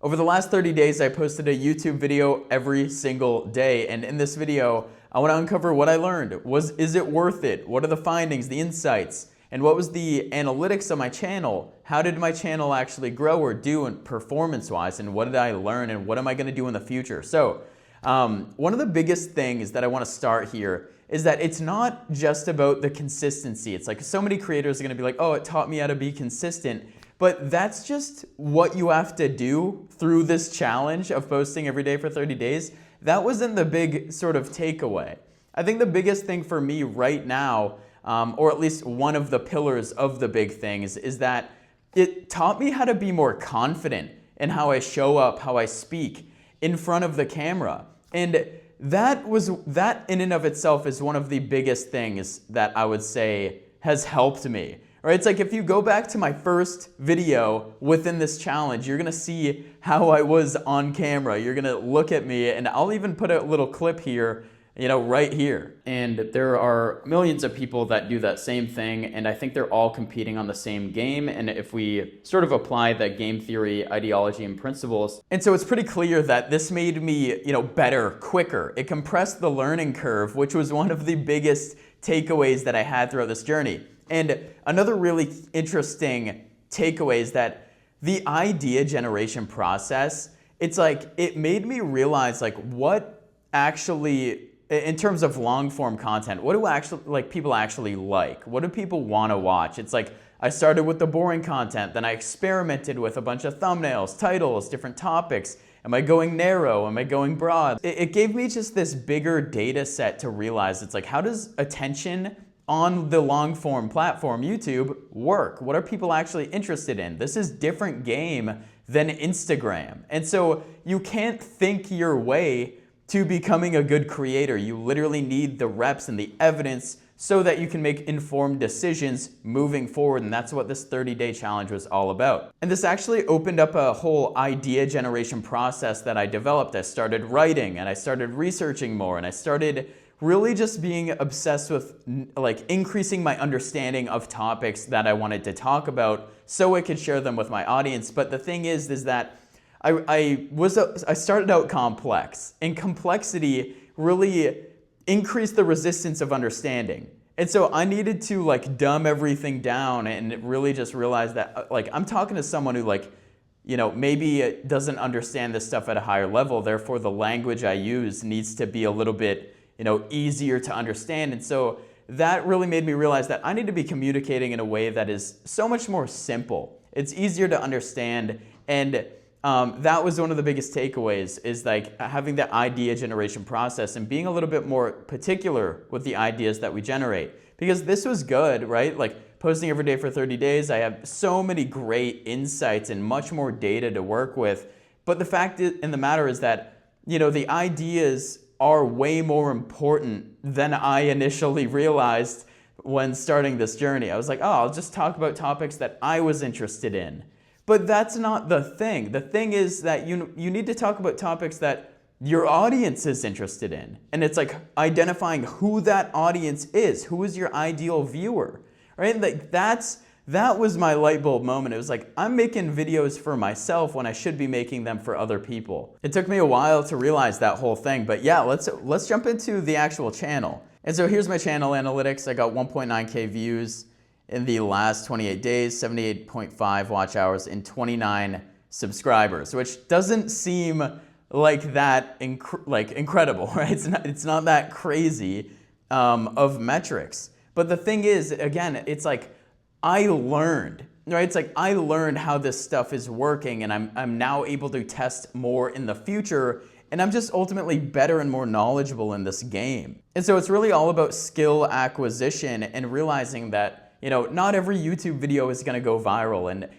Over the last 30 days, I posted a YouTube video every single day. And in this video, I want to uncover what I learned. Is it worth it? What are the findings, the insights? And what was the analytics of my channel? How did my channel actually grow or do performance-wise? And what did I learn? And what am I going to do in the future? So one of the biggest things that I want to start here is that it's not just about the consistency. It's like so many creators are going to be like, oh, it taught me how to be consistent. But that's just what you have to do through this challenge of posting every day for 30 days. That wasn't the big sort of takeaway. I think the biggest thing for me right now, or at least one of the pillars of the big things, is that it taught me how to be more confident in how I show up, how I speak in front of the camera. And that in and of itself is one of the biggest things that I would say has helped me. Right? It's like if you go back to my first video within this challenge, you're gonna see how I was on camera. You're gonna look at me, and I'll even put a little clip here, right here. And there are millions of people that do that same thing, and I think they're all competing on the same game. And if we sort of apply the game theory, ideology, and principles, and so it's pretty clear that this made me, better, quicker. It compressed the learning curve, which was one of the biggest takeaways that I had throughout this journey. And another really interesting takeaway is that the idea generation process, it's like, it made me realize like what actually, in terms of long form content, what do people actually like? What do people want to watch? It's like, I started with the boring content, then I experimented with a bunch of thumbnails, titles, different topics. Am I going narrow? Am I going broad? It gave me just this bigger data set to realize it's like, how does attention on the long form platform, YouTube, work? What are people actually interested in? This is different game than Instagram. And so you can't think your way to becoming a good creator. You literally need the reps and the evidence so that you can make informed decisions moving forward. And that's what this 30-day challenge was all about. And this actually opened up a whole idea generation process that I developed. I started writing and I started researching more, and I started really just being obsessed with like increasing my understanding of topics that I wanted to talk about so I could share them with my audience. But the thing is that I started out complex, and complexity really increased the resistance of understanding. And so I needed to like dumb everything down and really just realize that like I'm talking to someone who maybe doesn't understand this stuff at a higher level. Therefore, the language I use needs to be a little bit easier to understand. And so that really made me realize that I need to be communicating in a way that is so much more simple. It's easier to understand. And that was one of the biggest takeaways, is like having the idea generation process and being a little bit more particular with the ideas that we generate. Because this was good, right? Like posting every day for 30 days, I have so many great insights and much more data to work with. But the fact in the matter is that, the ideas are way more important than I initially realized when starting this journey. I was like, oh, I'll just talk about topics that I was interested in. But that's not the thing. The thing is that you need to talk about topics that your audience is interested in. And it's like identifying who that audience is. Who is your ideal viewer, right? Like that was my light bulb moment. It was like, I'm making videos for myself when I should be making them for other people. It took me a while to realize that whole thing, but yeah, let's jump into the actual channel. And so here's my channel analytics. I got 1.9K views in the last 28 days, 78.5 watch hours, and 29 subscribers, which doesn't seem like that incredible, right? It's not that crazy of metrics. But the thing is, again, it's like, I learned, right? It's like I learned how this stuff is working, and I'm now able to test more in the future, and I'm just ultimately better and more knowledgeable in this game. And so it's really all about skill acquisition and realizing that, not every YouTube video is gonna go viral. And,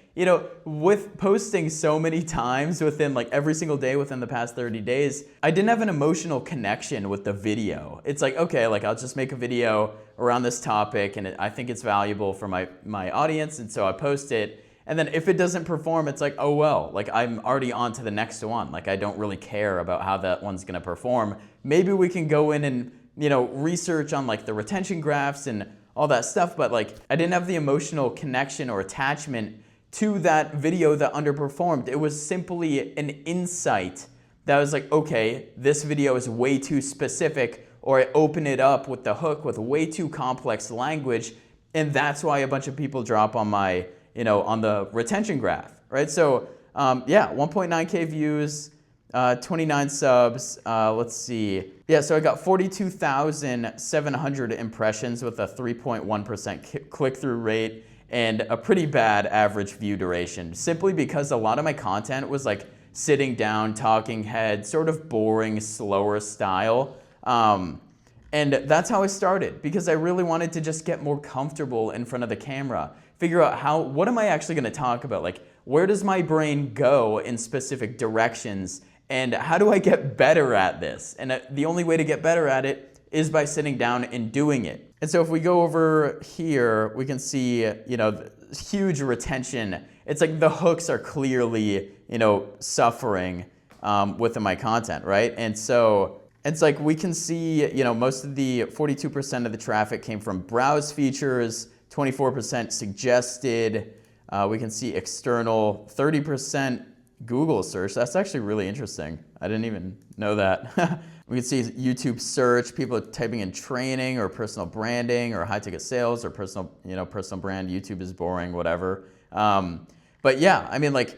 with posting so many times within like every single day within the past 30 days, I didn't have an emotional connection with the video. It's like, okay, like I'll just make a video around this topic and I think it's valuable for my audience, and so I post it. And then if it doesn't perform, it's like, oh well, like I'm already on to the next one. Like I don't really care about how that one's gonna perform. Maybe we can go in and, research on like the retention graphs and all that stuff, but like I didn't have the emotional connection or attachment to that video that underperformed. It was simply an insight that was like, okay, this video is way too specific, or I open it up with the hook with way too complex language, and that's why a bunch of people drop on my, on the retention graph, right? So yeah, 1.9K views, 29 subs, let's see. Yeah, so I got 42,700 impressions with a 3.1% click-through rate and a pretty bad average view duration, simply because a lot of my content was like sitting down, talking head, sort of boring, slower style. And that's how I started, because I really wanted to just get more comfortable in front of the camera, figure out what am I actually gonna talk about? Like, where does my brain go in specific directions? And how do I get better at this? And the only way to get better at it is by sitting down and doing it. And so if we go over here, we can see, huge retention. It's like the hooks are clearly, suffering within my content, right? And so it's like we can see, most of the 42% of the traffic came from browse features, 24% suggested. We can see external, 30% Google search. That's actually really interesting. I didn't even know that. We can see YouTube search, people typing in training or personal branding or high ticket sales or personal brand, YouTube is boring, whatever. But yeah, I mean, like,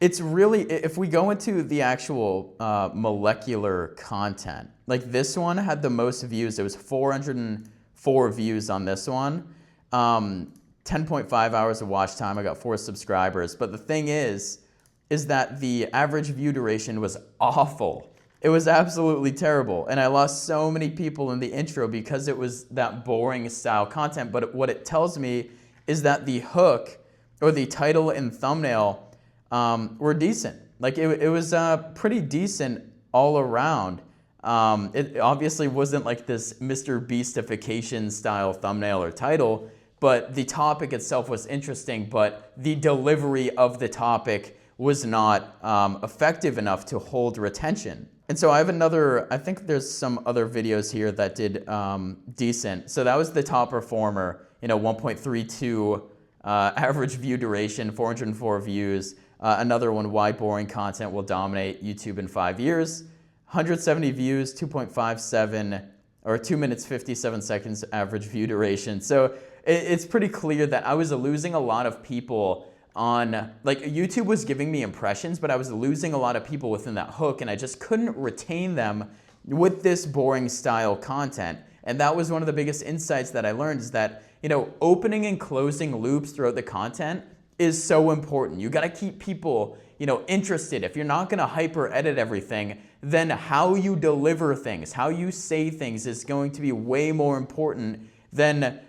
it's really, if we go into the actual molecular content, like this one had the most views. There was 404 views on this one. 10.5 hours of watch time. I got 4 subscribers. But the thing is that the average view duration was awful. It was absolutely terrible. And I lost so many people in the intro because it was that boring style content. But what it tells me is that the hook or the title and thumbnail were decent. Like it was pretty decent all around. It obviously wasn't like this Mr. Beastification style thumbnail or title, but the topic itself was interesting, but the delivery of the topic was not effective enough to hold retention. And so I have I think there's some other videos here that did decent. So that was the top performer, 1.32 average view duration, 404 views. Another one, why boring content will dominate YouTube in 5 years. 170 views, 2.57, or 2 minutes, 57 seconds average view duration. So it's pretty clear that I was losing a lot of people on, like, YouTube was giving me impressions, but I was losing a lot of people within that hook, and I just couldn't retain them with this boring style content. And that was one of the biggest insights that I learned, is that, opening and closing loops throughout the content is so important. You gotta keep people, interested. If you're not gonna hyper edit everything, then how you deliver things, how you say things is going to be way more important than,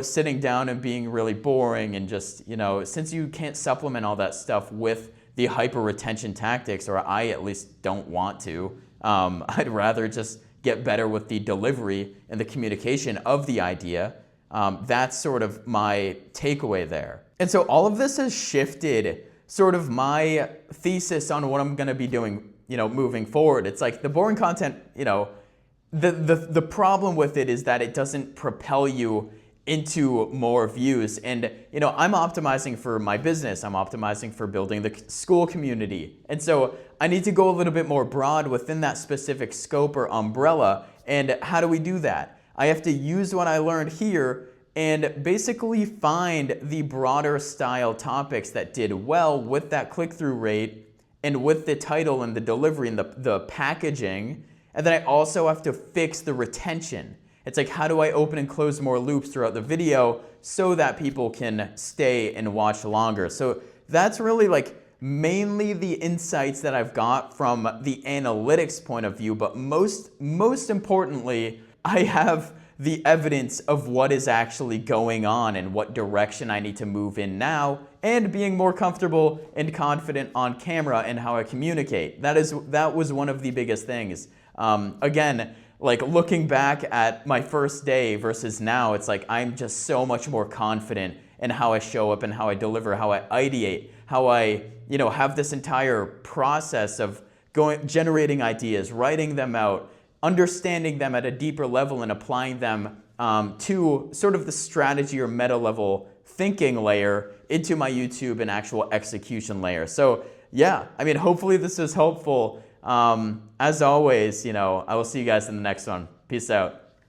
sitting down and being really boring and just, since you can't supplement all that stuff with the hyper retention tactics, or I at least don't want to, I'd rather just get better with the delivery and the communication of the idea. That's sort of my takeaway there. And so all of this has shifted sort of my thesis on what I'm gonna be doing, moving forward. It's like the boring content, the problem with it is that it doesn't propel you into more views. And, I'm optimizing for my business. I'm optimizing for building the school community. And so I need to go a little bit more broad within that specific scope or umbrella. And how do we do that? I have to use what I learned here and basically find the broader style topics that did well with that click-through rate and with the title and the delivery and the packaging. And then I also have to fix the retention. It's like, how do I open and close more loops throughout the video so that people can stay and watch longer? So that's really like mainly the insights that I've got from the analytics point of view, but most importantly, I have the evidence of what is actually going on and what direction I need to move in now, and being more comfortable and confident on camera and how I communicate. That was one of the biggest things. Again, like looking back at my first day versus now, it's like I'm just so much more confident in how I show up and how I deliver, how I ideate, how I, have this entire process of generating ideas, writing them out, understanding them at a deeper level and applying them to sort of the strategy or meta level thinking layer into my YouTube and actual execution layer. So yeah, I mean, hopefully this is helpful. As always, I will see you guys in the next one. Peace out.